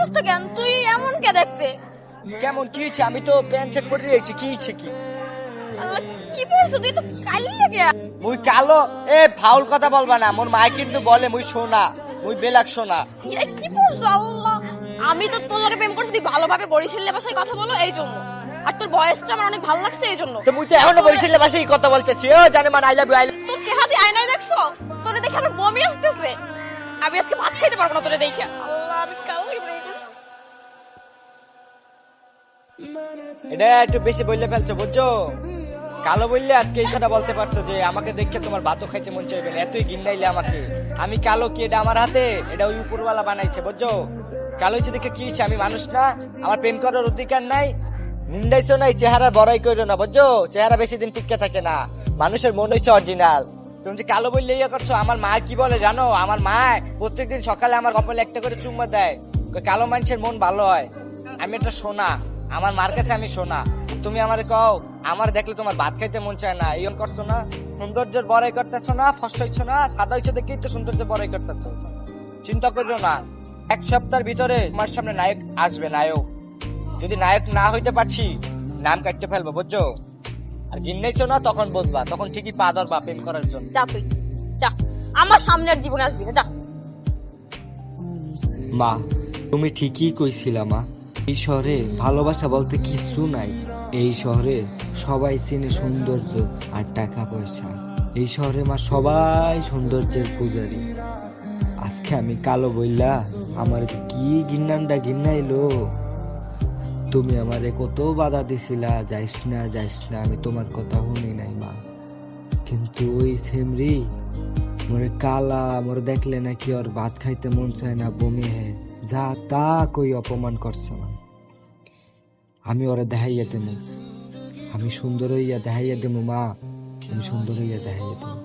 অবস্থা কেন? তুই এমন কে দেখতে? কেমন কি হয়েছে? আমি তো প্যান্ট শার্ট পরে রয়েছি, কি হয়েছে কি? আল্লাহ, কি পড়ছো তুই? তো কালি লাগে। মুই কালো? এ ফাউল কথা বলবা না, মোর মাই কিন্তু বলে মুই সোনা, মুই বেলাক সোনা। কি পড়ছো? আল্লাহ, আমি তো তোর লগে প্রেম করছি, তুই ভালোভাবে বরিশালের ভাষায় কথা বলো এই জন্য। আর তোর বয়সটা আমার অনেক ভালো লাগছে এই জন্য। তো মুই তো এখনো বরিশালের ভাষায় কথা বলতেছি। ও জানে মান, I love you, I love. তোর চেহারা দিয়ে আয়নায় দেখছো? তোরে দেখে আমার বমি আসতেছে। আমি আজকে ভাত খাইতে পারবো না তোরে দেখে। আল্লাহ, আমি কালো হয়ে গেছি। এটা একটু বেশি বললে ফেলছো, বুঝছো? কালো বললে আজকে এই কথা বলতে পারছো যে আমাকে দেখে তোমার ভাতও খাইতে মন চাইবে না, এতই গিন্দাইলে আমাকে। আমি কালো কি? এটা আমার হাতে, এটা ওই উপরওয়ালা বানাইছে, বুঝছো? কালো হচ্ছে দেখে কি হয়েছে? আমি মানুষ না? আমার প্রেম করার অধিকার নাই? নিন্দাইছো নাই, চেহারা বড়াই করো না, বুঝছো? চেহারা বেশি দিন টিকে থাকে না, মানুষের মন হচ্ছে অরিজিনাল। তুমি যে কালো বললে ইয়ে করছো। আমার মা কি বলে জানো? আমার মা প্রত্যেকদিন সকালে আমার কপালে একটা করে চুম্মা দেয়, কয় কালো মানুষের মন ভালো হয়। আমি একটা সোনা, আমার মার কাছে আমি সোনা। তুমি আমারে কও আমার দেখলে তোমার ভাত খাইতে মন চায় না, এই করছো না? সৌন্দর্যের বড়াই করতেছো না, ফর্সা হইছো না, সাদা হইছো দেখেই তো সৌন্দর্য বড়াই করতেছো। চিন্তা করো না, এক সপ্তাহের ভিতরে তোমার সামনে নায়ক আসবে, নায়ক। যদি নায়ক না হইতে পারছি, নাম কাটতে ফেলবো, বুঝছো? আর গিন্নাইছো না, তখন বুঝবা, তখন ঠিকই পা ধরবা প্রেম করার জন্য। যা তুই, যা, আমার সামনে আর জীবনে আসবি না, যা। মা, তুমি ঠিকই কইছিলা মা। এই শহরে ভালোবাসা বলতে কিছু নাই। এই শহরে সবাই চিনে সৌন্দর্য আর টাকা পয়সা। এই শহরে মা সবাই সৌন্দর্যের পূজারী। আজকে আমি কালো বইলা আমার কি গিন্নানটা গিন্নাইলো। তুমি আমারে কত বাধা দিছিলা, যাইস না যাইস না, আমি তোমার কথা শুনি নাই মা। কিন্তু ওই সেমরি মোরে কালা, মোরে দেখলে নাকি ওর ভাত খাইতে মন চায় না, বমি হে, যা তা কই অপমান করছে না। আমি ওরে দেখাইয়া দেবো, আমি সুন্দর হইয়া দেখাইয়া দেবো মা, আমি সুন্দর হইয়া দেখাইয়া দেবো।